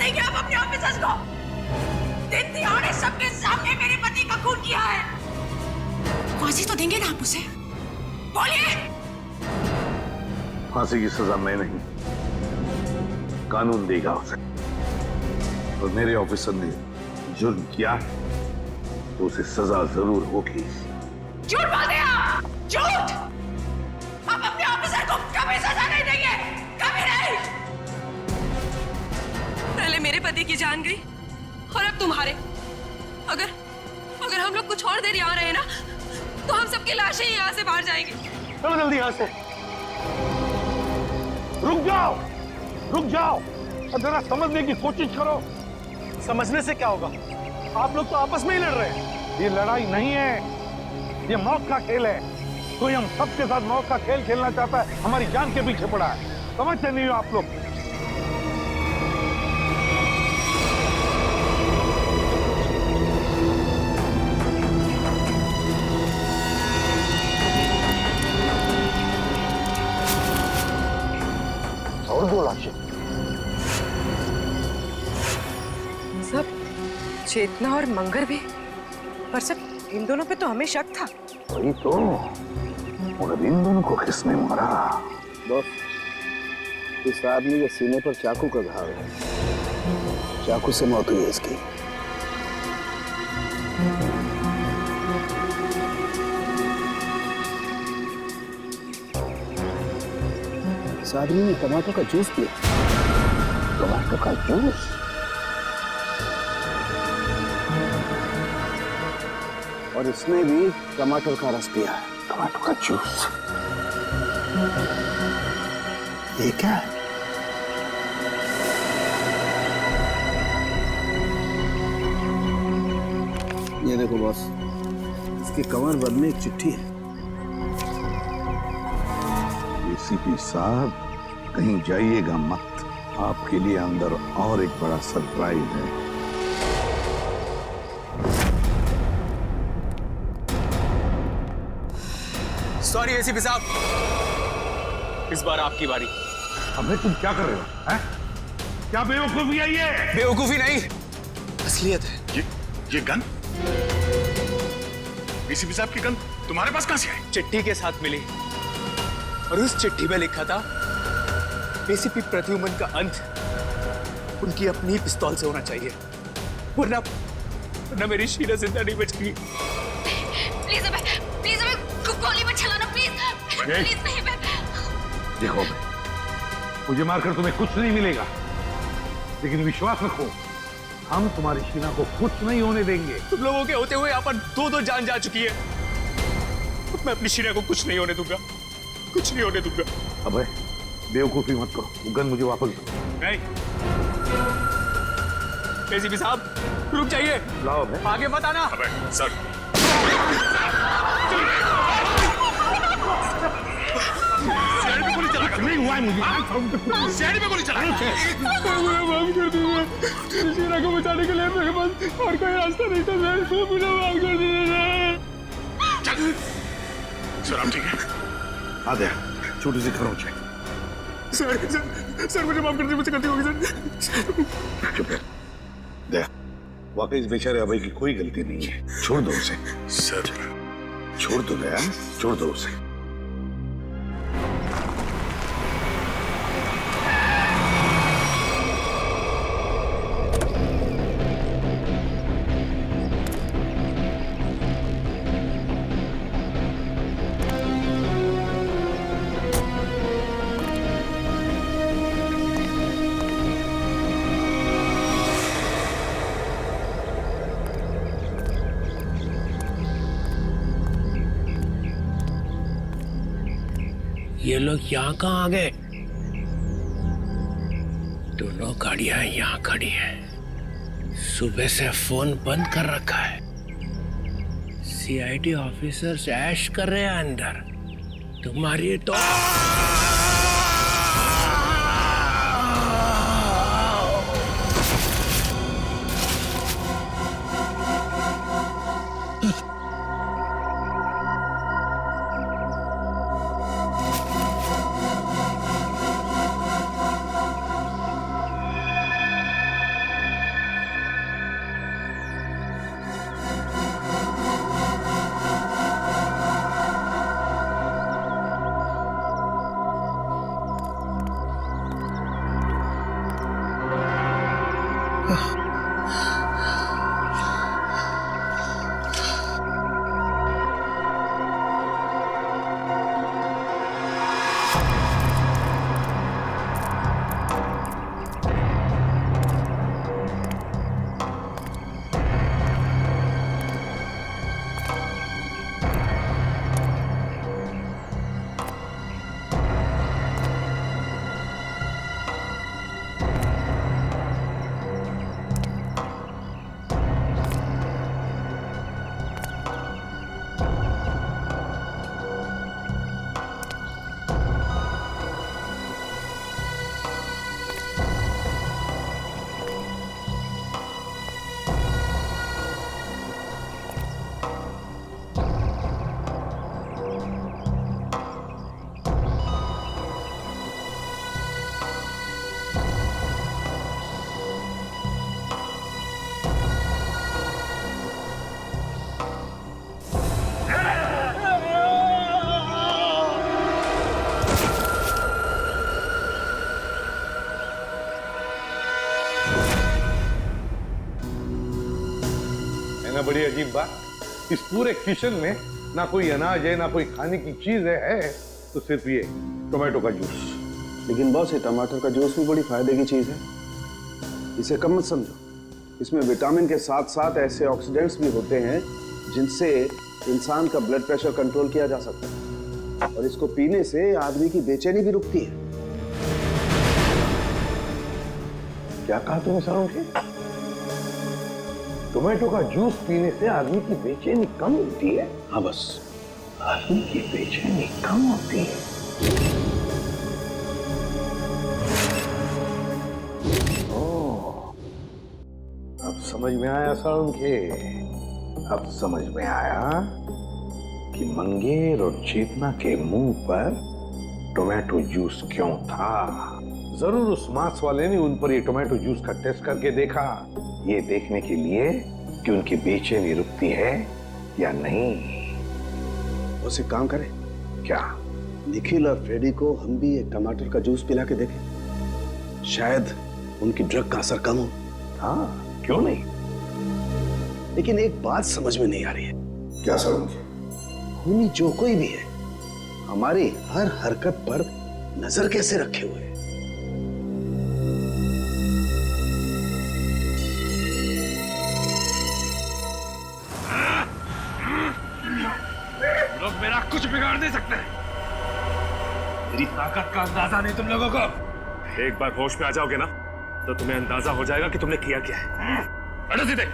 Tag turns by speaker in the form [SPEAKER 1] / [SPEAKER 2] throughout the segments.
[SPEAKER 1] देंगे आप अपने ऑफिसर्स को? दिन दिहाड़े सबके सामने मेरे पति का खून किया है। फांसी तो देंगे ना आप उसे? बोलिए।
[SPEAKER 2] फांसी की सजा मैं नहीं, कानून देगा उसे। और मेरे ऑफिसर ने जुर्म किया तो उसे सजा जरूर होगी।
[SPEAKER 1] झूठ बोलते हैं आप, झूठ। आप अपने ऑफिसर को कभी सजा नहीं देंगे, कभी नहीं।
[SPEAKER 3] पहले मेरे पति की जान गई और अब तुम्हारे। अगर हम लोग कुछ और देर यहाँ रहे ना तो हम सबकी लाशें यहाँ से बाहर जाएंगी।
[SPEAKER 2] चलो जल्दी यहाँ से। रुक जाओ, रुक जाओ, जरा समझने की कोशिश करो।
[SPEAKER 4] समझने से क्या होगा? आप लोग तो आपस में ही लड़ रहे हैं।
[SPEAKER 2] ये लड़ाई नहीं है, ये मौत का खेल है। कोई हम सबके साथ मौत का खेल खेलना चाहता है, हमारी जान के पीछे पड़ा है। समझते नहीं हो आप लोग? और दो लाशें।
[SPEAKER 3] सब चेतना और मंगर भी, पर सब इन दोनों पे तो हमें शक था।
[SPEAKER 2] वही तो, मगर इन दोनों को किसने मारा?
[SPEAKER 5] बॉस, इस आदमी के सीने पर चाकू का घाव है। चाकू से मौत हुई है इसकी। इस आदमी ने टमाटर का जूस पिया।
[SPEAKER 2] टमाटर का जूस?
[SPEAKER 5] और इसने भी टमाटर का रस पिया है।
[SPEAKER 2] टमाटर का जूस? ये क्या है?
[SPEAKER 5] ये देखो बॉस, इसकी कमर बंद में एक चिट्ठी है।
[SPEAKER 2] एसीपी साहब, कहीं जाइएगा मत, आपके लिए अंदर और एक बड़ा सरप्राइज है।
[SPEAKER 4] सॉरी एसीपी साहब, इस बार आपकी बारी।
[SPEAKER 2] अबे तुम क्या कर रहे हो? हैं? क्या बेवकूफी है ये?
[SPEAKER 4] बेवकूफी नहीं, असलियत है।
[SPEAKER 6] ये गन? एसीपी साहब की गन तुम्हारे पास कहां से आई?
[SPEAKER 4] चिट्ठी के साथ मिली और उस चिट्ठी में लिखा था एसीपी प्रद्युमन का अंत उनकी अपनी पिस्तौल से होना चाहिए, वरना मेरी शीला जिंदा नहीं बचेगी।
[SPEAKER 1] प्लीज हमें गोली मत चलाना, प्लीज प्लीज नहीं। मैं
[SPEAKER 2] देखो, मुझे मारकर तुम्हें कुछ नहीं मिलेगा, लेकिन विश्वास रखो, हम तुम्हारी शीना को कुछ नहीं होने देंगे।
[SPEAKER 4] तुम लोगों के होते हुए यहाँ पर दो जान जा चुकी है। मैं अपनी शीना को कुछ नहीं होने दूंगा, कुछ नहीं होने दूंगा।
[SPEAKER 2] अबे बेवकूफी मत करो, गन मुझे वापस दो।
[SPEAKER 4] नहीं एसीपी साहब, रुक जाइए।
[SPEAKER 2] लाओ बे।
[SPEAKER 4] आगे मत आना।
[SPEAKER 6] अबे सर, सीआईडी पे गोली चला।
[SPEAKER 2] नहीं हुआ है मुझे।
[SPEAKER 6] सीआईडी पे गोली चला।
[SPEAKER 4] माफ कर दीजिए, शीना को बचाने के लिए मेरे पास और कोई रास्ता नहीं था। मुझे माफ कर दीजिए।
[SPEAKER 6] सर आप ठीक है?
[SPEAKER 2] आ दे, छोटी सी खरोंच है।
[SPEAKER 4] सर मुझे माफ कर दीजिए, मुझसे गलती होगी सर।
[SPEAKER 2] चुप है। दे, वाकई इस बेचारे अभय की कोई गलती नहीं है, छोड़ दो उसे।
[SPEAKER 6] सर
[SPEAKER 2] छोड़ दो दया, छोड़ दो उसे।
[SPEAKER 7] ये लोग यहाँ कहाँ आ गए? दोनों गाड़ियां यहाँ खड़ी हैं। सुबह से फोन बंद कर रखा है। सीआईडी ऑफिसर्स ऐश कर रहे हैं अंदर। तुम्हारी तो
[SPEAKER 2] बड़ी अजीब बात, इस पूरे किचन में ना कोई अनाज है, ना कोई खाने की चीज है तो सिर्फ ये टोमेटो का जूस।
[SPEAKER 5] लेकिन बॉस, ये टमाटर का जूस भी बड़ी फायदे की चीज है, इसे कम मत समझो। इसमें विटामिन के साथ साथ ऐसे ऑक्सीडेंट्स भी होते हैं जिनसे इंसान का ब्लड प्रेशर कंट्रोल किया जा सकता है, और इसको पीने से आदमी की बेचैनी भी रुकती है।
[SPEAKER 2] क्या कहा तुमने सरोज? टोमेटो का जूस पीने से आदमी की बेचैनी कम होती है?
[SPEAKER 5] हाँ बस,
[SPEAKER 2] आदमी की बेचैनी कम होती है। ओह, अब समझ में आया साळुंखे, अब समझ में आया कि मंगेर और चेतना के मुंह पर टोमेटो जूस क्यों था। जरूर उस मांस वाले ने उन पर ये टोमेटो जूस का टेस्ट करके देखा, ये देखने के लिए कि उनकी बेचैनी रुकती है या नहीं।
[SPEAKER 5] उसे काम करें
[SPEAKER 2] क्या?
[SPEAKER 5] निखिल और फ्रेडी को हम भी एक टमाटर का जूस पिला के देखें, शायद उनकी ड्रग का असर कम हो।
[SPEAKER 2] हाँ, क्यों नहीं।
[SPEAKER 5] लेकिन एक बात समझ में नहीं आ रही है।
[SPEAKER 2] क्या सरोज?
[SPEAKER 5] खूनी जो कोई भी है, हमारी हर हरकत पर नजर कैसे रखे हुए है?
[SPEAKER 6] लोग मेरा कुछ बिगाड़ नहीं सकते। मेरी ताकत का अंदाजा नहीं तुम लोगों को।
[SPEAKER 8] एक बार होश में आ जाओगे ना तो तुम्हें अंदाजा हो जाएगा कि तुमने किया क्या है।
[SPEAKER 6] हटो सीधे।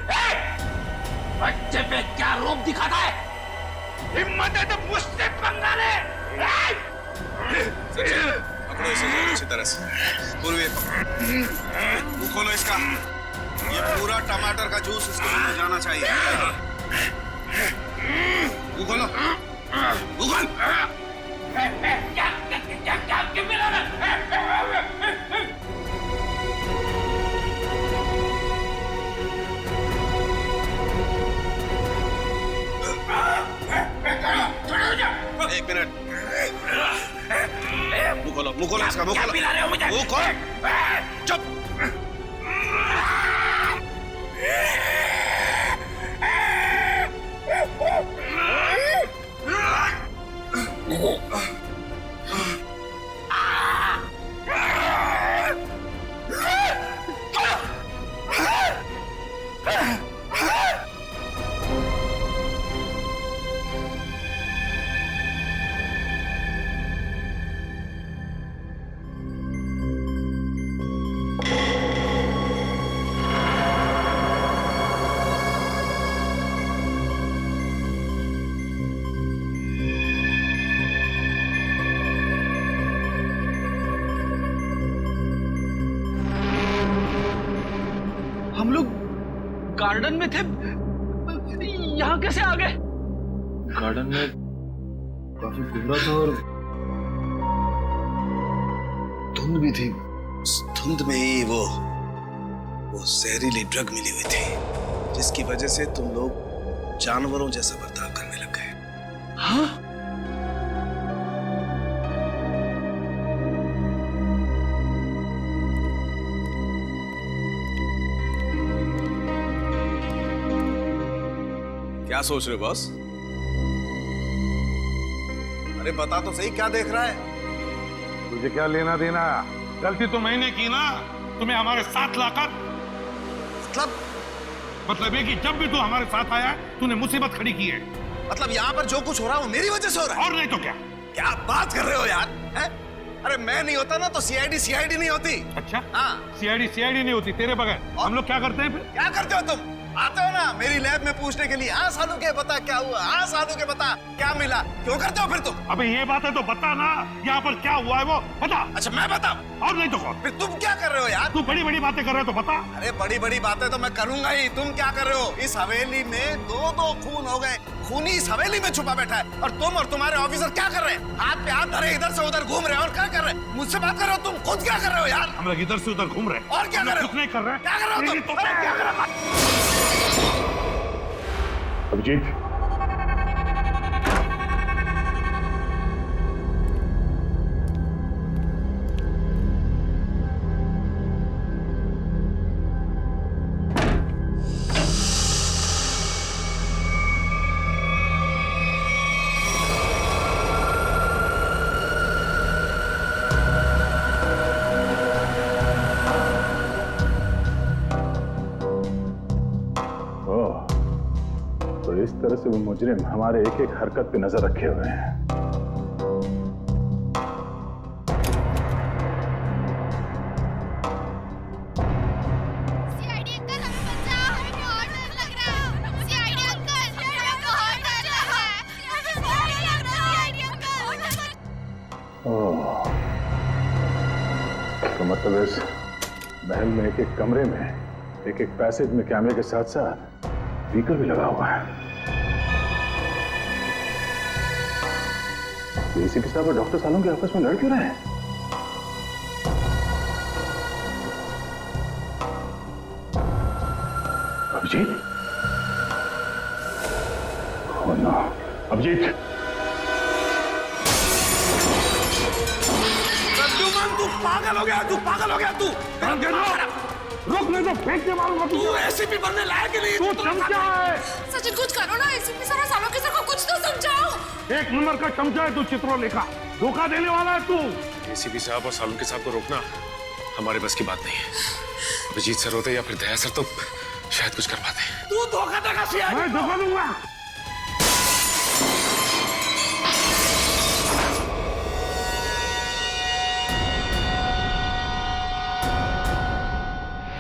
[SPEAKER 7] बच्चे पे क्या रूप दिखाता है?
[SPEAKER 6] हिम्मत है तो मुझसे पंगा ले।
[SPEAKER 9] पकड़ो इसे अच्छी तरह से। पूर्वी मुंह खोलो इसका। ये पूरा टमाटर का जूस इसको मुंह में जाना चाहिए। मुंह खोलो। मुंह खोल।
[SPEAKER 7] क्या मिला ना?
[SPEAKER 9] एक मिनट। मुंह खोलो इसका। मुंह खोलो। मुंह खोल। चुप।
[SPEAKER 4] हम लोग गार्डन में थे, यहाँ कैसे आ गए?
[SPEAKER 10] गार्डन में काफी कोहरा था और
[SPEAKER 9] धुंध भी थी। उस धुंध में ही वो जहरीली ड्रग मिली हुई थी, जिसकी वजह से तुम लोग जानवरों जैसा बर्ताव करने लग गए।
[SPEAKER 4] हाँ?
[SPEAKER 9] क्या सोच रहे हो बॉस? अरे बता तो सही, क्या देख रहा है?
[SPEAKER 2] तुझे क्या लेना देना?
[SPEAKER 6] गलती तो मैंने की ना, तुम्हें हमारे साथ लाकर। मतलब ये कि जब भी तू हमारे साथ आया है, तूने मुसीबत खड़ी की है।
[SPEAKER 9] मतलब यहाँ पर जो कुछ हो रहा है वो मेरी वजह से हो रहा है?
[SPEAKER 6] और नहीं तो क्या?
[SPEAKER 9] क्या बात कर रहे हो यार? है? अरे मैं नहीं होता ना तो सीआईडी नहीं होती।
[SPEAKER 6] अच्छा?
[SPEAKER 9] हाँ।
[SPEAKER 6] सीआईडी नहीं होती तेरे बगैर। हम लोग क्या करते हैं फिर?
[SPEAKER 9] क्या करते हो तुम? आते हो ना मेरी लैब में पूछने के लिए, हाँ साधु के बता क्या हुआ, हाँ साधु के बता क्या मिला। क्यों करते हो फिर तुम?
[SPEAKER 6] अबे ये बात है तो बता ना, यहाँ पर क्या हुआ है वो बता।
[SPEAKER 9] अच्छा मैं बताऊं?
[SPEAKER 6] और नहीं तो कौन?
[SPEAKER 9] फिर तुम क्या कर रहे हो यार?
[SPEAKER 6] तू बड़ी बड़ी बातें कर रहे हो तो बता।
[SPEAKER 9] अरे बड़ी बड़ी बातें तो मैं करूंगा ही, तुम क्या कर रहे हो? इस हवेली में दो खून हो गए, खूनी इस हवेली में छुपा बैठा है, और तुम और तुम्हारे ऑफिसर क्या कर रहे हैं? हाथ पे हाथ धरे इधर से उधर घूम रहे हो, और क्या कर रहे हैं? मुझसे बात कर रहे हो? तुम खुद क्या कर रहे हो यार?
[SPEAKER 6] हम लोग इधर से उधर घूम रहे हैं।
[SPEAKER 9] और क्या कर रहे हो?
[SPEAKER 6] कुछ नहीं कर रहे।
[SPEAKER 9] क्या कर रहे हो तुम?
[SPEAKER 6] तो क्या कर रहे हो?
[SPEAKER 2] अभिजीत, इस तरह से वो मुजरिम हमारे एक एक हरकत पे नजर रखे हुए हैं।
[SPEAKER 11] सीआईडी अंकल हमें बचाओ, हमें बहुत डर लग रहा है। सीआईडी अंकल हमें बहुत डर लग रहा है। हमें बहुत डर लग रहा है सीआईडी अंकल।
[SPEAKER 2] ओह, तो मतलब इस महल में एक एक कमरे में, एक एक पैसेज में कैमरे के साथ साथ स्पीकर भी लगा हुआ है। एसीपी साहब और डॉक्टर सालों के आपस में लड़ क्यों रहे हैं? अभिजीत? Oh no, Abhijeet!
[SPEAKER 9] प्रद्युमन तू पागल हो गया, तू पागल हो गया तू!
[SPEAKER 6] रुक, नहीं तो फेंक के मारूंगा तुझे।
[SPEAKER 9] तू एसीपी बनने लायक नहीं।
[SPEAKER 6] तू चमचा है।
[SPEAKER 1] सचिन कुछ करो ना, एसीपी सर और सालों के सर को कुछ तो समझाओ।
[SPEAKER 6] एक नंबर का चमचा है तू, चित्रोलेखा। धोखा देने वाला है तू।
[SPEAKER 8] एसीपी साहब और सालों के साहब को रोकना हमारे बस की बात नहीं है। अभिजीत सर होते या फिर दया सर तो शायद कुछ कर पाते।
[SPEAKER 9] तू धोखा देगा सीआईडी?
[SPEAKER 6] मैं धोखा दूंगा।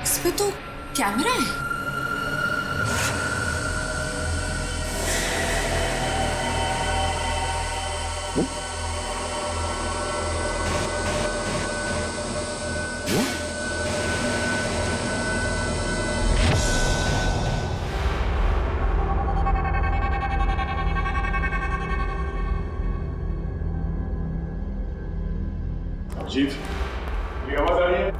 [SPEAKER 1] इसमें तो कैमरा है।
[SPEAKER 6] अभिजीत, मेरी आवाज आ रही है?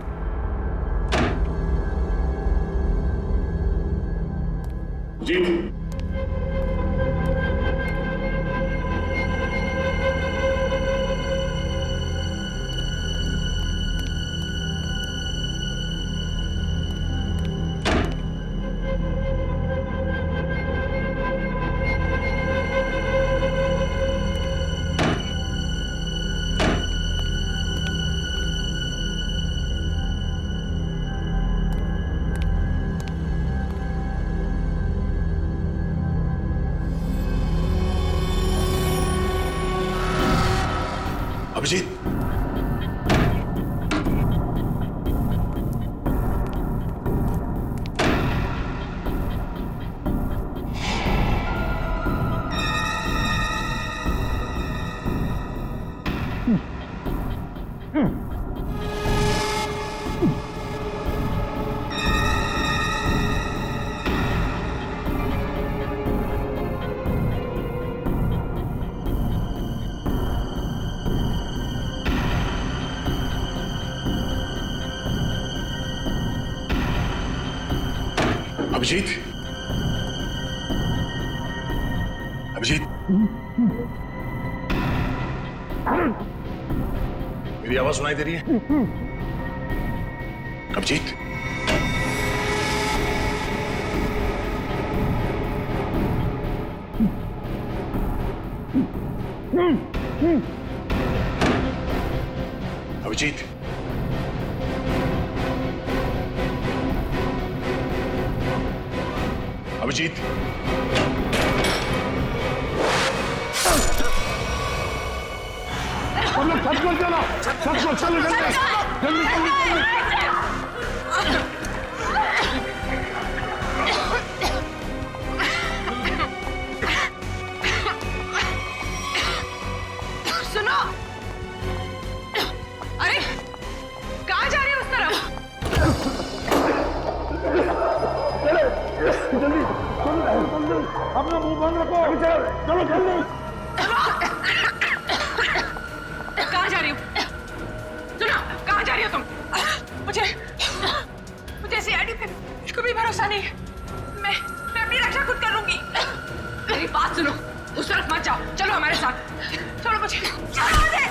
[SPEAKER 6] अभिजीत,
[SPEAKER 9] अभिजीत,
[SPEAKER 6] अभिजीत, अभिजीत, मेरी आवाज सुनाई दे रही है? अभिजीत,
[SPEAKER 2] अभिजीत, अभिजीत, हम लोग छत पर चलो, चलो जल्दी जल्दी।
[SPEAKER 3] सुनो, अरे कहाँ जा रही हो उस तरफ?
[SPEAKER 2] जल्दी अपना मुंह बंद रखो, चलो जल्दी।
[SPEAKER 3] कहाँ जा रही हो? सुनो, कहाँ जा रही हो तुम? मुझे सीआईडी पे बिल्कुल भी भरोसा नहीं है। मैं अपनी रक्षा खुद कर लूंगी। मेरी बात सुनो, उस तरफ मत जाओ, चलो हमारे साथ। छोड़ो मुझे, छोड़ो मुझे।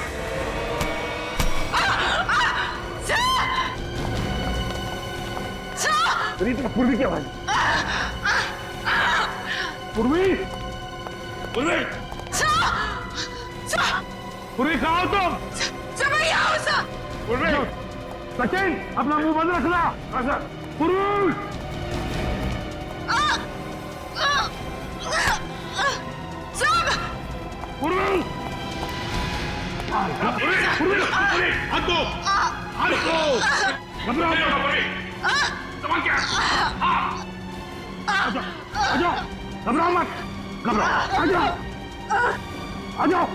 [SPEAKER 2] पूर्वी की आवाज, पूर्वी, पूर्वी, पूर्वी कहाँ हो तुम? पूर्वी, सचिन अपना मुंह बंद रखना। पूर्वी, पूर्वी, हाथ दो, घबराओ मत, घबराओ, आ जाओ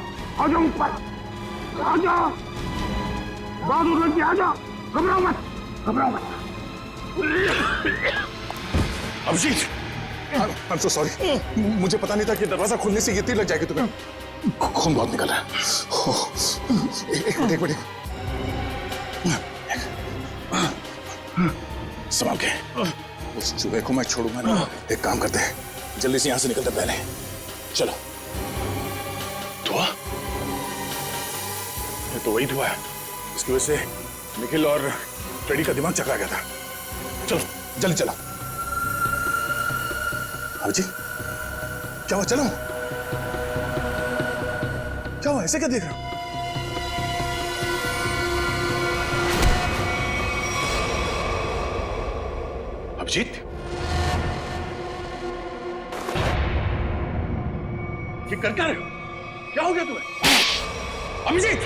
[SPEAKER 2] ऊपर, आ जाओ, बहादुर लड़की आ जाओ, घबराओ मत।
[SPEAKER 12] Abhijit, I am so sorry, मुझे पता नहीं था कि दरवाजा खोलने से ये तीर लग जाएगी तुम्हें। खून बहुत निकल रहा है। एक मिनट, संभाल के। उस चूहे को मैं छोड़ूंगा नहीं। एक काम करते हैं, जल्दी से यहां से निकलते पहले। चलो। धुआं? ये तो वही धुआं है, इसकी वजह से निखिल और फ्रेडी का दिमाग चकरा गया था। चलो जल्दी चलो। अभिजीत, क्या हुआ? चलो, क्या हुआ? ऐसे क्या देख रहे हो?
[SPEAKER 2] अभिजीत, ये कर क्या रहे हो? क्या हो गया तुम्हें? अभिजीत,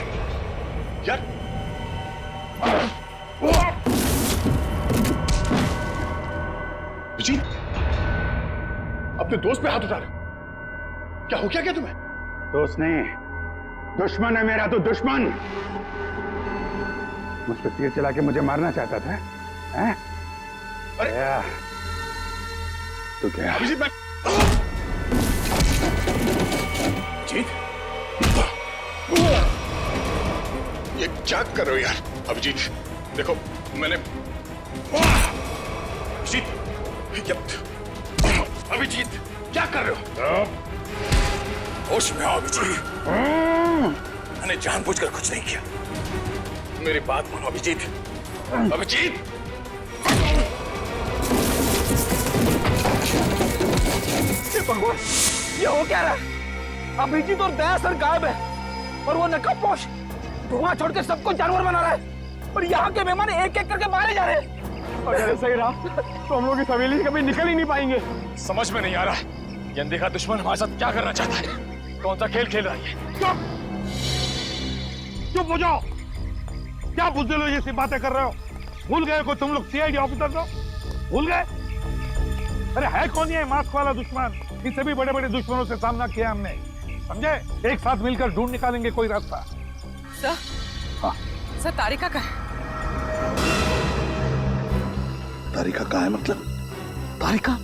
[SPEAKER 2] यार, अभिजीत, अपने दोस्त पे हाथ उठा रहे हो? क्या हो क्या तुम्हें?
[SPEAKER 13] दोस्त नहीं, दुश्मन है मेरा। तो दुश्मन मुझ पर तीर चला के मुझे मारना चाहता था, हैं?
[SPEAKER 2] अरे
[SPEAKER 13] तो क्या?
[SPEAKER 2] अभिजीत, मैं अभिजीत,
[SPEAKER 12] ये क्या कर रहे हो यार? अभिजीत, देखो मैंने
[SPEAKER 2] अभिजीत, क्या कर रहे हो?
[SPEAKER 12] होश में आओ अभिजीत, मैंने जानबूझकर कुछ नहीं किया। मेरी बात मानो अभिजीत। अभिजीत,
[SPEAKER 9] भगवान, ये हो क्या रहा है? अभिजीत और दया सर गायब है और वो नकाबपोश धुआं छोड़ के सबको जानवर बना रहा है और यहाँ के मेहमान एक एक करके मारे जा रहे हैं।
[SPEAKER 6] अगर ऐसा ही रहा तो हम लोग इस हवेली से कभी निकल ही नहीं पाएंगे।
[SPEAKER 8] समझ में नहीं आ रहा ये अनदेखा दुश्मन हमारे साथ क्या करना चाहता है, कौन सा खेल खेल रहा है।
[SPEAKER 6] चुप हो जाओ, क्या बुद्धि लो जैसी बातें कर रहे हो? भूल गए को तुम लोग सीआईडी ऑफिसर हो? भूल गए? अरे है कौन ये मास्क वाला दुश्मन? इससे भी बड़े बड़े दुश्मनों से सामना किया हमने, समझे? एक साथ मिलकर ढूंढ निकालेंगे कोई रास्ता।
[SPEAKER 3] सर,
[SPEAKER 2] हाँ
[SPEAKER 3] सर, तारिका का है।
[SPEAKER 2] तारिका कहाँ है? मतलब तारिका?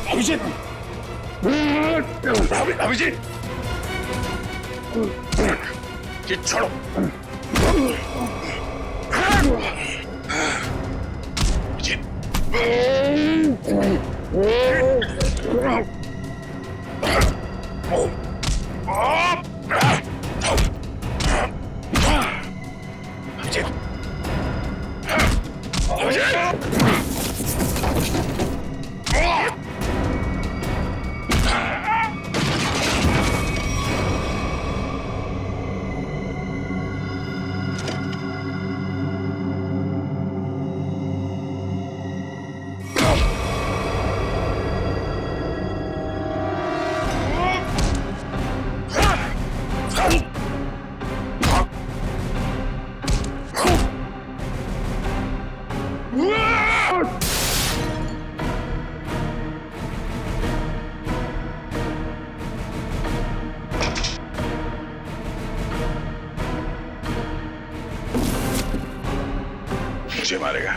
[SPEAKER 12] अभिजीत, अभिजीत, ये छोड़ो। अभिजीत, मुझे मारेगा।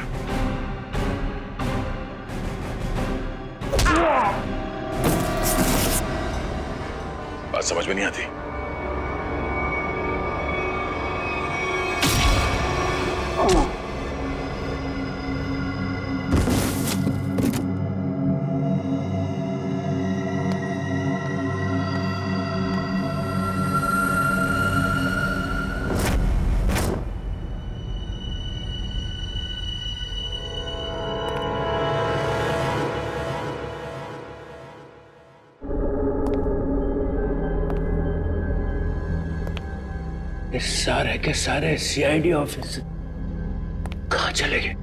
[SPEAKER 12] बात समझ में नहीं आती।
[SPEAKER 7] ये सारे के सारे सीआईडी ऑफिस कहां चले गए?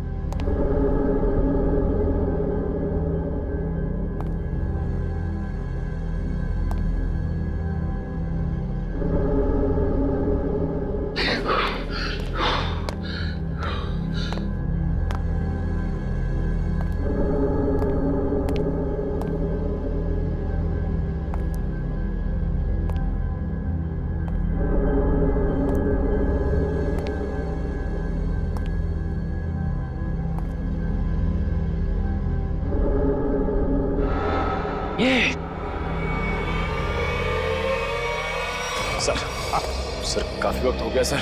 [SPEAKER 10] सर काफी वक्त हो गया सर।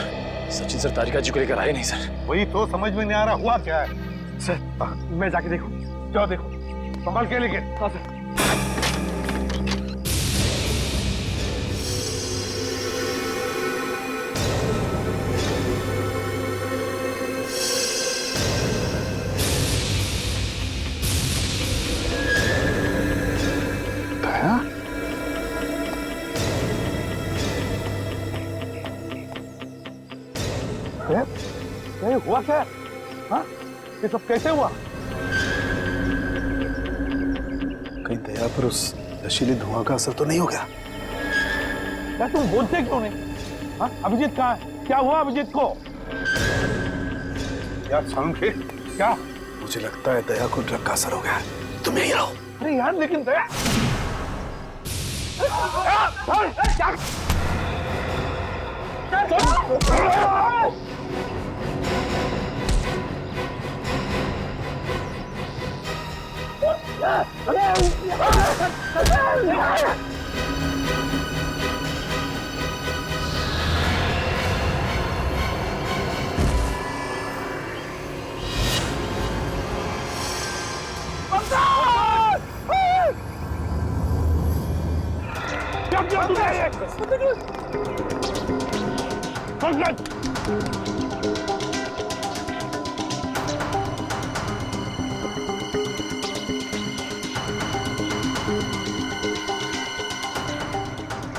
[SPEAKER 10] सचिन सर तारिका जी को लेकर आए नहीं सर।
[SPEAKER 6] वही तो समझ में नहीं आ रहा हुआ क्या है।
[SPEAKER 10] सर
[SPEAKER 6] मैं जाके देखूं। जाओ देखो, संभाल के लेके। हाँ सर। ये हुआ क्या? हाँ? ये सब कैसे हुआ?
[SPEAKER 5] कहीं दया पर उस नशीली धुआं का असर तो नहीं हो गया?
[SPEAKER 6] क्या तुम बोलते क्यों नहीं? हाँ? अभिजीत कहाँ है? क्या हुआ अभिजीत को? यार सालुंखे, क्या?
[SPEAKER 5] मुझे लगता है दया को ड्रग का असर हो गया। तुम यहीं रहो।
[SPEAKER 6] अरे यार लेकिन दया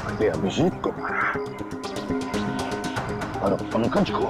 [SPEAKER 2] मैंने अभिजीत को मारा और पंकज को।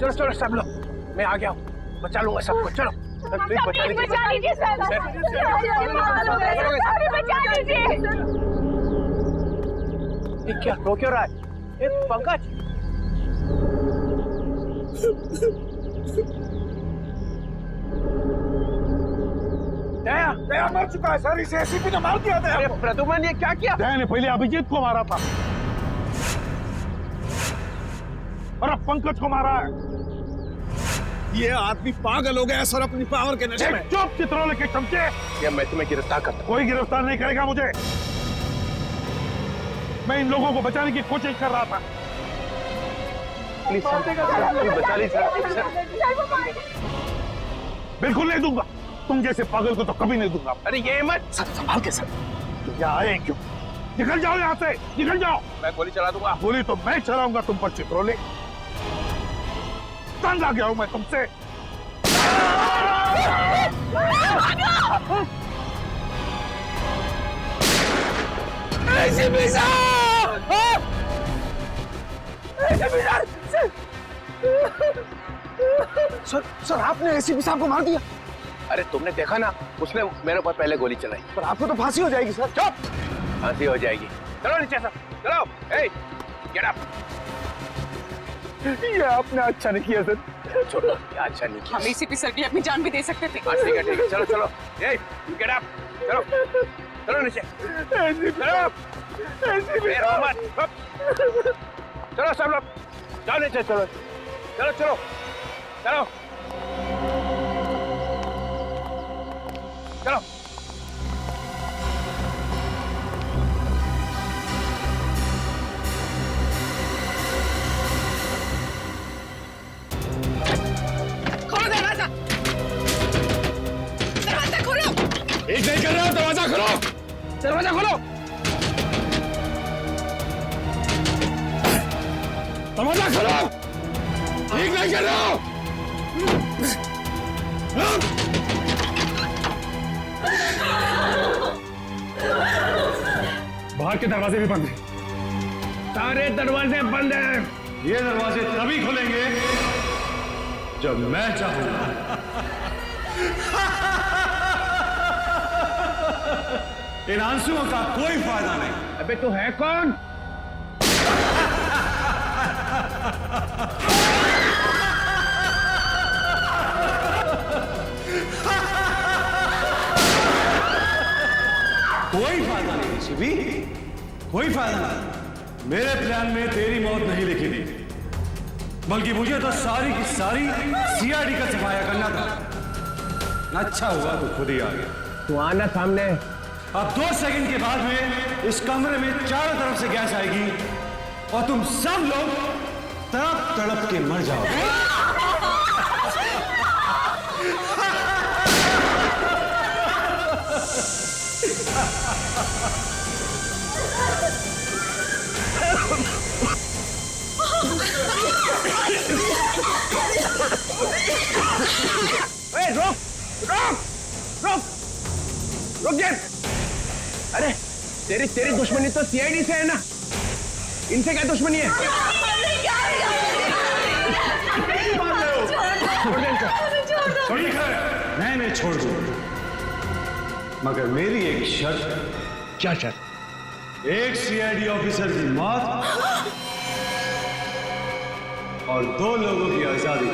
[SPEAKER 7] चलो चलो सब लोग, मैं आ गया हूँ, बचा लूंगा सबको। चलो
[SPEAKER 11] बचा लीजिए सर, बचा लीजिए।
[SPEAKER 7] ये क्या रो क्यों रहा है? पंकज,
[SPEAKER 6] दया दया मर चुका है सर, इसे एसीपी ने मार दिया। दया
[SPEAKER 7] प्रद्युमन ये क्या किया?
[SPEAKER 6] दया ने पहले अभिजीत को मारा था और अब पंकज को मारा है।
[SPEAKER 9] ये आदमी पागल हो गया है सर अपनी पावर के नशे में।
[SPEAKER 6] चुप चित्रोले के चमचे।
[SPEAKER 7] या मैं तुम्हें गिरफ्तार करता।
[SPEAKER 6] कोई गिरफ्तार नहीं करेगा मुझे, मैं इन लोगों को बचाने की कोशिश कर रहा था।
[SPEAKER 7] प्लीज बचा लीजिए।
[SPEAKER 6] बिल्कुल नहीं दूंगा, तुम जैसे पागल को तो कभी नहीं दूंगा।
[SPEAKER 7] अरे ये मत
[SPEAKER 6] सर, संभाल के सर। तुम यहाँ आए क्यों? निकल जाओ यहाँ से, निकल जाओ।
[SPEAKER 7] मैं गोली चला दूंगा।
[SPEAKER 6] गोली तो मैं चलाऊंगा तुम पर चित्रोले। तंग आ गया हूं मैं तुमसे।
[SPEAKER 9] सर आपने एसीपी साहब को मार दिया।
[SPEAKER 7] अरे तुमने देखा ना, उसने मेरे ऊपर पहले गोली चलाई।
[SPEAKER 9] पर आपको तो फांसी हो जाएगी सर।
[SPEAKER 7] चुप, फांसी हो जाएगी। चलो नीचे सर, चलो। ए, गेट अप।
[SPEAKER 9] ये आपने अच्छा नहीं किया सर।
[SPEAKER 7] छोड़ो, ये अच्छा नहीं किया।
[SPEAKER 3] हम एसीपी सर की अपनी जान भी दे सकते थे।
[SPEAKER 7] ठीक है, चलो चलो। ए, गेट अप, चलो चलो नीचे, चलो। चलो सब लोग, जाओ नीचे, चलो चलो चलो चलो चलो।
[SPEAKER 3] खोलो दरवाजा, दरवाजा खोलो।
[SPEAKER 12] एक नहीं कर रहा, दरवाजा खोलो,
[SPEAKER 7] दरवाजा खोलो,
[SPEAKER 12] दरवाजा खोलो। ठीक नहीं कर रहा हूं।
[SPEAKER 6] बाहर के दरवाजे भी बंद हैं।
[SPEAKER 12] सारे दरवाजे बंद हैं।
[SPEAKER 13] ये दरवाजे तभी खुलेंगे जब मैं चाहूंगा। इन आंसुओं का कोई फायदा नहीं।
[SPEAKER 7] अबे तू है कौन?
[SPEAKER 13] कोई फायदा नहीं शिवी, कोई फायदा नहीं। मेरे प्लान में तेरी मौत नहीं लिखी थी, बल्कि मुझे तो सारी की सारी सीआईडी का सफाया करना था। अच्छा हुआ तू खुद ही आ गया।
[SPEAKER 7] तू आना सामने।
[SPEAKER 13] अब 2 सेकंड के बाद में इस कमरे में चारों तरफ से गैस आएगी और तुम सब लोग तड़प तड़प के मर जाओगे।
[SPEAKER 7] रोक रोक रोक रुक जा। अरे तेरी दुश्मनी तो सीआईडी से है ना, इनसे क्या दुश्मनी है?
[SPEAKER 13] छोड़ दे। मैं छोड़ दूं, मगर मेरी एक शर्त।
[SPEAKER 7] क्या शर्त?
[SPEAKER 13] एक सीआईडी ऑफिसर की मौत और 2 लोगों की आजादी।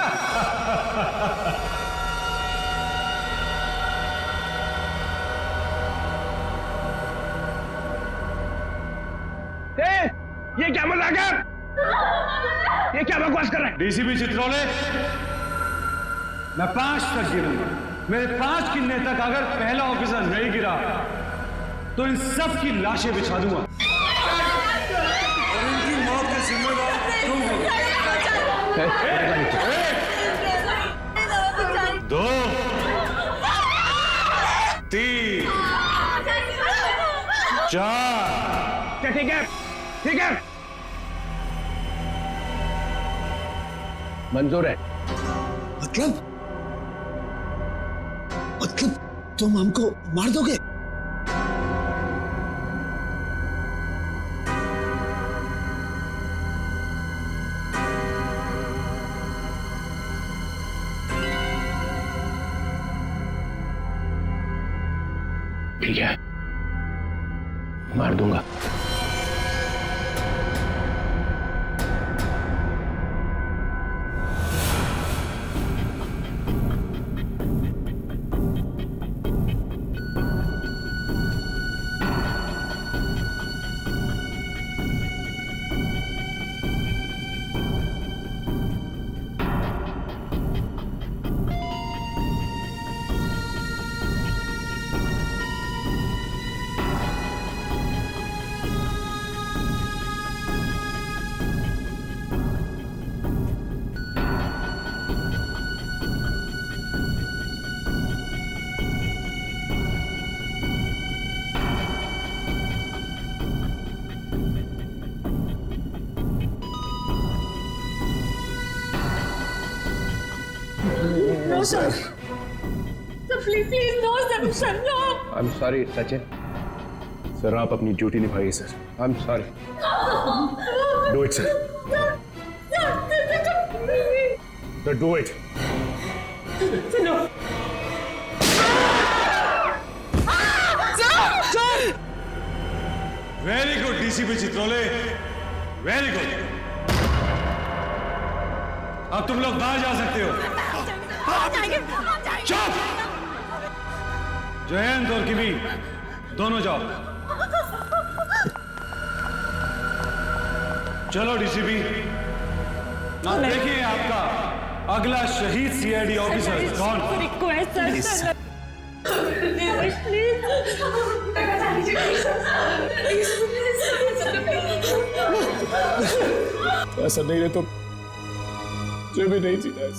[SPEAKER 7] ये क्या मजाक है? ये क्या बकवास कर रहा है?
[SPEAKER 13] डीसीपी चित्रोले, मैं 5 तक गिरूंगा। मेरे 5 गिनने तक अगर पहला ऑफिसर नहीं गिरा तो इन सब की लाशें बिछा दूंगा और इनकी मौत के जिम्मेदार तुम हो। 2 3 4।
[SPEAKER 7] ठीक है, ठीक है, मंजूर है।
[SPEAKER 9] मतलब तुम हमको मार दोगे?
[SPEAKER 12] ठीक है, मार दूंगा।
[SPEAKER 1] No, sir. Sir, please, no, sir, no.
[SPEAKER 7] I'm sorry, Sachin. Sir आप अपनी ड्यूटी निभाइए sir. I'm sorry।
[SPEAKER 12] Do it, sir. Sir, do it.
[SPEAKER 1] No.
[SPEAKER 13] Very good DCP Chitrole, very good. अब तुम लोग बाहर जा सकते हो। चुप! जयंत और किमी दोनों जाओ। चलो डीसीपी, अब देखिए आपका अगला शहीद सीआईडी ऑफिसर कौन।
[SPEAKER 1] रिक्वेस्ट सर,
[SPEAKER 12] ऐसा नहीं रहे तो जो भी नहीं जीना है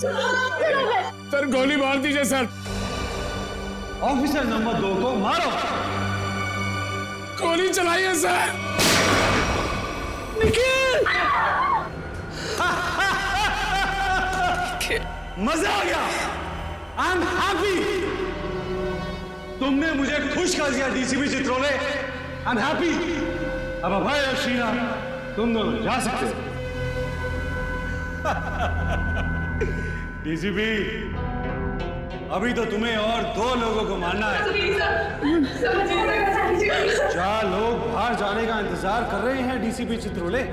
[SPEAKER 12] सर, गोली मार दीजिए सर।
[SPEAKER 13] ऑफिसर नंबर 2 को मारो।
[SPEAKER 12] गोली चलाइए सर।
[SPEAKER 13] निखिल! मजा आ गया। I am happy. तुमने मुझे खुश कर दिया DCP Chitrole. I am happy. अब अभय और शीना तुम दोनों जा सकते हो। डीसीपी, अभी तो तुम्हें और 2 लोगों को मारना है। 4 लोग बाहर जाने का इंतजार कर रहे हैं डीसीपी चित्रोले।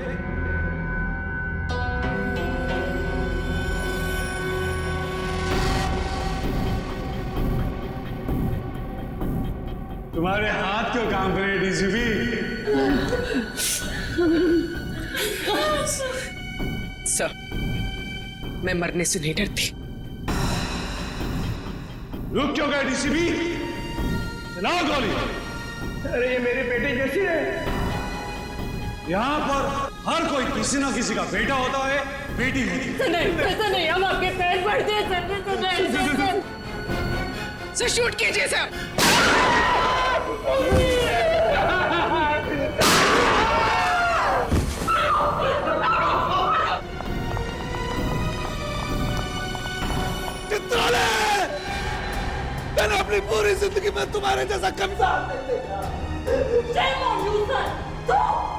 [SPEAKER 13] तुम्हारे हाथ क्यों काम करे डीसीपी?
[SPEAKER 3] सर, मैं मरने से नहीं डरती।
[SPEAKER 13] रुक क्यों गए डीसीपी? चलाओ गोली।
[SPEAKER 7] अरे ये मेरी बेटी जैसी है।
[SPEAKER 13] यहाँ पर हर कोई किसी ना किसी का बेटा होता है, बेटी होती है।
[SPEAKER 1] नहीं, ऐसा नहीं, हम आपके पैर पड़ते हैं सर।
[SPEAKER 3] सर शूट कीजिए सर।
[SPEAKER 9] चित्रोले, मैंने अपनी पूरी जिंदगी में तुम्हारे जैसा कंसाल नहीं देखा।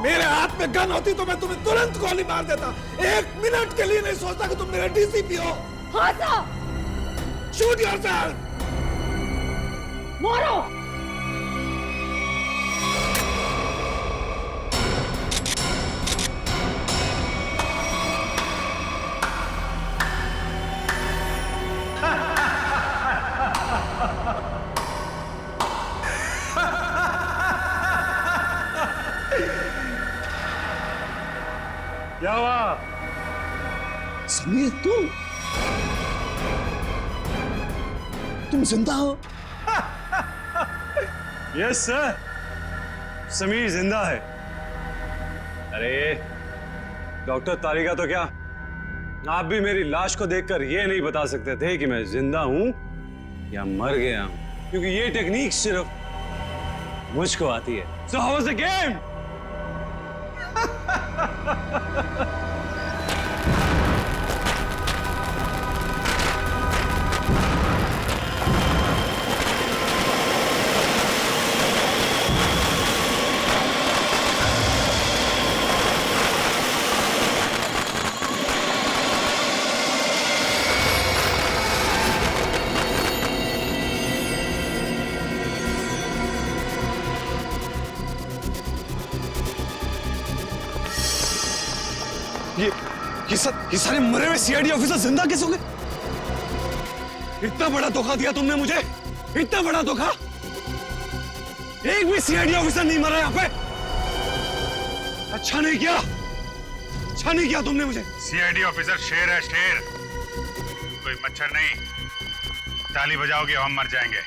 [SPEAKER 9] मेरे हाथ में गन होती तो मैं तुम्हें तुरंत गोली मार देता। 1 मिनट के लिए नहीं सोचता कि तुम मेरे डीसीपी हो।
[SPEAKER 1] हाँ सर।
[SPEAKER 9] Shoot yourself.
[SPEAKER 1] मारो।
[SPEAKER 13] क्या हुआ?
[SPEAKER 9] समीर, तुम जिंदा हो?
[SPEAKER 13] यस सर, समीर जिंदा है। अरे डॉक्टर तारिका तो क्या, आप भी मेरी लाश को देखकर ये नहीं बता सकते थे कि मैं जिंदा हूं या मर गया हूं, क्योंकि ये टेक्निक सिर्फ मुझको आती है। So how was the game? ये सारे मरे हुए सीआईडी ऑफिसर जिंदा कैसे हो गए? इतना बड़ा धोखा दिया तुमने मुझे, इतना बड़ा धोखा। एक भी सीआईडी ऑफिसर नहीं मरा यहाँ पे। अच्छा नहीं किया तुमने मुझे।
[SPEAKER 6] सीआईडी ऑफिसर शेर है, शेर, कोई मच्छर नहीं। ताली बजाओगे हम मर जाएंगे।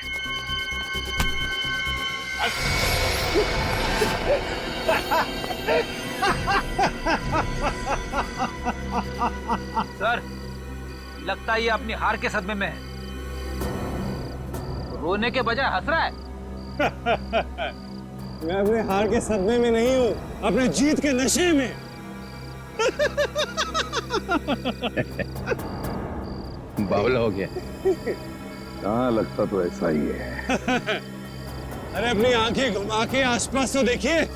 [SPEAKER 14] सर, लगता है ये अपनी हार के सदमे में है। रोने के बजाय हंस रहा है।
[SPEAKER 13] मैं अपने हार के सदमे में नहीं हूँ, अपने जीत के नशे में।
[SPEAKER 12] बावला हो गया।
[SPEAKER 2] हाँ, लगता तो ऐसा ही है।
[SPEAKER 13] अरे अपनी आंखें घुमा के आसपास तो देखिए।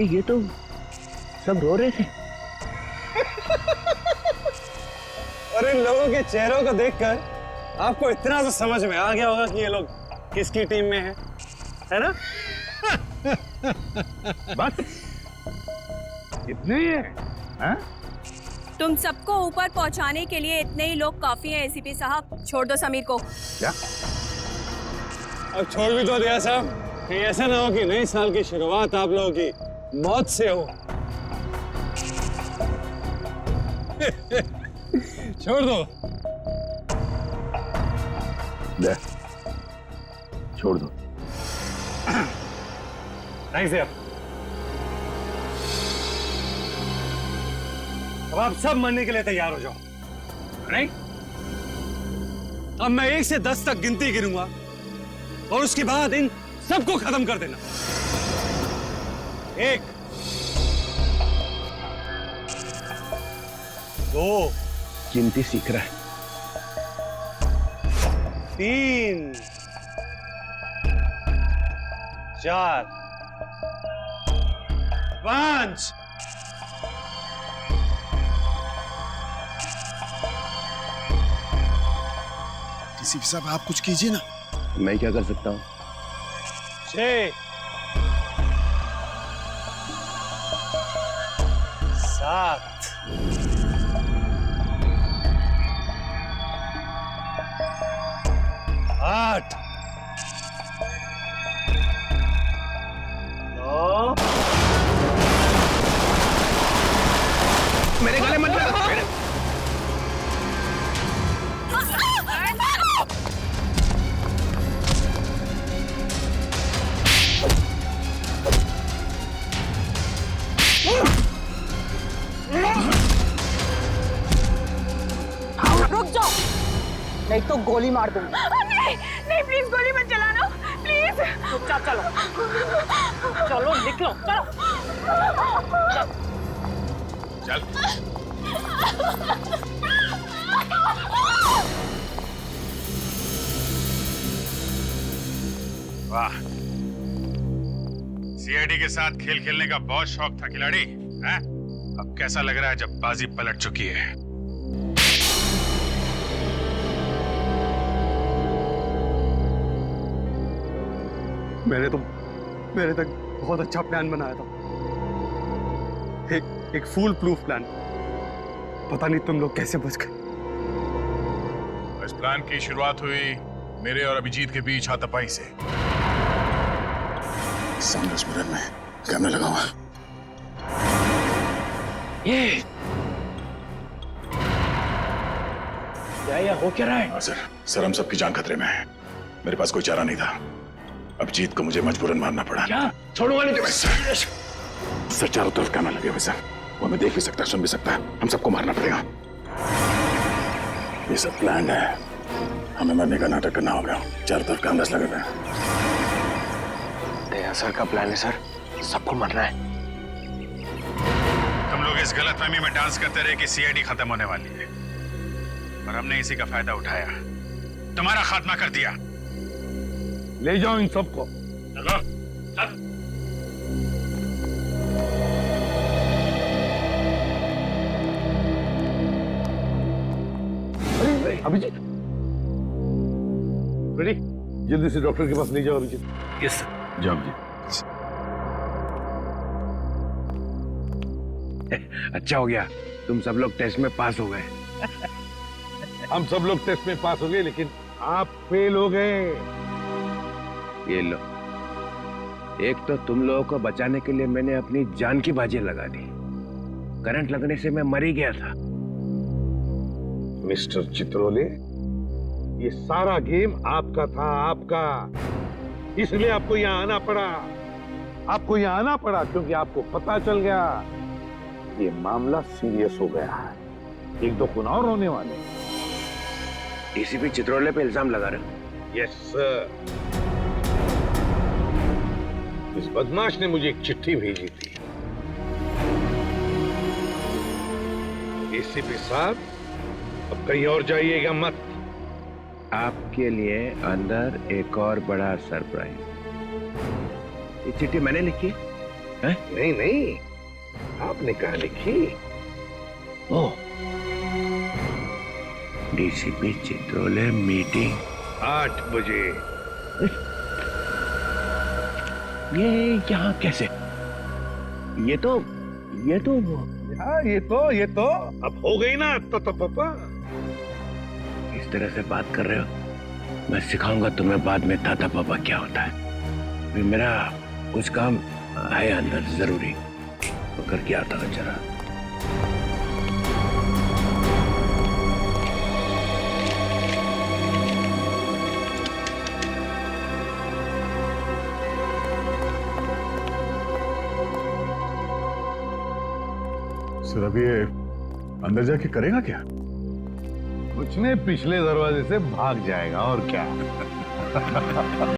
[SPEAKER 14] ये तो सब रो रहे थे।
[SPEAKER 13] और इन लोगों के चेहरों को देखकर आपको इतना तो समझ में आ गया होगा कि ये लोग किसकी टीम में हैं, है ना?
[SPEAKER 6] बस इतने ही है? हाँ?
[SPEAKER 15] तुम सबको ऊपर पहुंचाने के लिए इतने ही लोग काफी हैं एसीपी साहब। छोड़ दो समीर को।
[SPEAKER 6] क्या?
[SPEAKER 13] अब छोड़ भी तो दिया साहब। कहीं ऐसा ना हो कि नए साल की शुरुआत आप लोगों की मौत से हो। छोड़ दो।
[SPEAKER 2] ले, छोड़ दो।
[SPEAKER 13] थैंक्स यार। अब आप सब मरने के लिए तैयार हो जाओ, नहीं? अब मैं 1 से 10 तक गिनती गिनूंगा और उसके बाद इन सबको खत्म कर देना। 1, 2,
[SPEAKER 12] गिनती सीख रहा है।
[SPEAKER 13] 3, 4, 5।
[SPEAKER 9] डीसीपी साहब, आप कुछ कीजिए ना।
[SPEAKER 12] मैं क्या कर सकता हूँ?
[SPEAKER 13] 6, 7, 8, 9।
[SPEAKER 12] मेरे गले मत लगा।
[SPEAKER 15] रुक जाओ, नहीं तो गोली मार दूंगी।
[SPEAKER 3] नहीं नहीं, प्लीज गोली मत चलाना, प्लीज।
[SPEAKER 15] चुपचाप चलो, चलो निकलो, चलो।
[SPEAKER 6] चल। वाह, सीआईडी के साथ खेल खेलने का बहुत शौक था खिलाड़ी, हैं? अब कैसा लग रहा है जब बाजी पलट चुकी है?
[SPEAKER 13] मैंने तक बहुत अच्छा प्लान बनाया था। एक फूल प्रूफ प्लान। पता नहीं तुम लोग कैसे बच गए।
[SPEAKER 6] इस प्लान की शुरुआत हुई मेरे और अभिजीत के बीच हाथापाई से।
[SPEAKER 9] सामने उस मिरर में कैमरा लगा हुआ है।
[SPEAKER 14] ये क्या हो क्या रहा है?
[SPEAKER 6] हाँ सर, हम सबकी जान खतरे में है। मेरे पास कोई चारा नहीं था। अभिजीत को मुझे मजबूरन मारना पड़ा।
[SPEAKER 14] क्या? छोड़ूंगा नहीं तुम्हें।
[SPEAKER 6] सर चारों तरफ कैमरा लगे हुए सर। वो हमें देख भी सकता है, सुन भी सकता है। हम सबको मारना पड़ेगा। ये सब प्लान है। हमें मरने का नाटक करना होगा। चारों तरफ कैमरास लगे हुए हैं।
[SPEAKER 12] दया सर का प्लान है सर, सबको मरना है।
[SPEAKER 6] तुम लोग इस गलतफहमी में डांस करते रहे कि सीआईडी खत्म होने वाली है, और हमने इसी का फायदा उठाया, तुम्हारा खात्मा कर दिया।
[SPEAKER 13] ले जाओ इन सबको।
[SPEAKER 6] चलो, चल।
[SPEAKER 2] अभिजीत, रेडी? जल्दी से डॉक्टर के पास ले जाओ अभिजीत।
[SPEAKER 12] Yes sir.
[SPEAKER 2] जाओ अभिजीत।
[SPEAKER 7] अच्छा हो गया तुम सब लोग टेस्ट में पास हो गए।
[SPEAKER 2] हम सब लोग टेस्ट में पास हो गए, लेकिन आप फेल हो गए।
[SPEAKER 7] ये लो, एक तो तुम लोगों को बचाने के लिए मैंने अपनी जान की बाजी लगा दी। करंट लगने से मैं मर ही गया था।
[SPEAKER 2] मिस्टर चित्रोले, ये सारा गेम आपका था, आपका। इसलिए आपको यहाँ आना पड़ा। आपको यहाँ आना पड़ा क्योंकि आपको पता चल गया ये मामला सीरियस हो गया है। एक दो खून और होने वाले।
[SPEAKER 7] डीसीपी चित्रोले पे इल्जाम लगा रहे हो?
[SPEAKER 2] Yes sir. इस बदमाश ने मुझे एक चिट्ठी भेजी थी। एसीपी साहब, अब कहीं और जाइएगा मत।
[SPEAKER 7] आपके लिए अंदर एक और बड़ा सरप्राइज। ये चिट्ठी मैंने लिखी है?
[SPEAKER 2] नहीं नहीं, आपने कहा लिखी?
[SPEAKER 7] ओह, डीसीपी चित्रोले मीटिंग
[SPEAKER 2] 8 बजे।
[SPEAKER 7] ये यहाँ कैसे? ये तो
[SPEAKER 2] हाँ, ये तो अब हो गई ना तो पापा।
[SPEAKER 7] इस तरह से बात कर रहे हो? मैं सिखाऊंगा तुम्हें बाद में ताता पापा क्या होता है। फिर मेरा कुछ काम है अंदर जरूरी, तो करके आता हूँ जरा।
[SPEAKER 13] सर अब ये अंदर जाके करेगा क्या?
[SPEAKER 2] कुछ नहीं, पिछले दरवाजे से भाग जाएगा और क्या।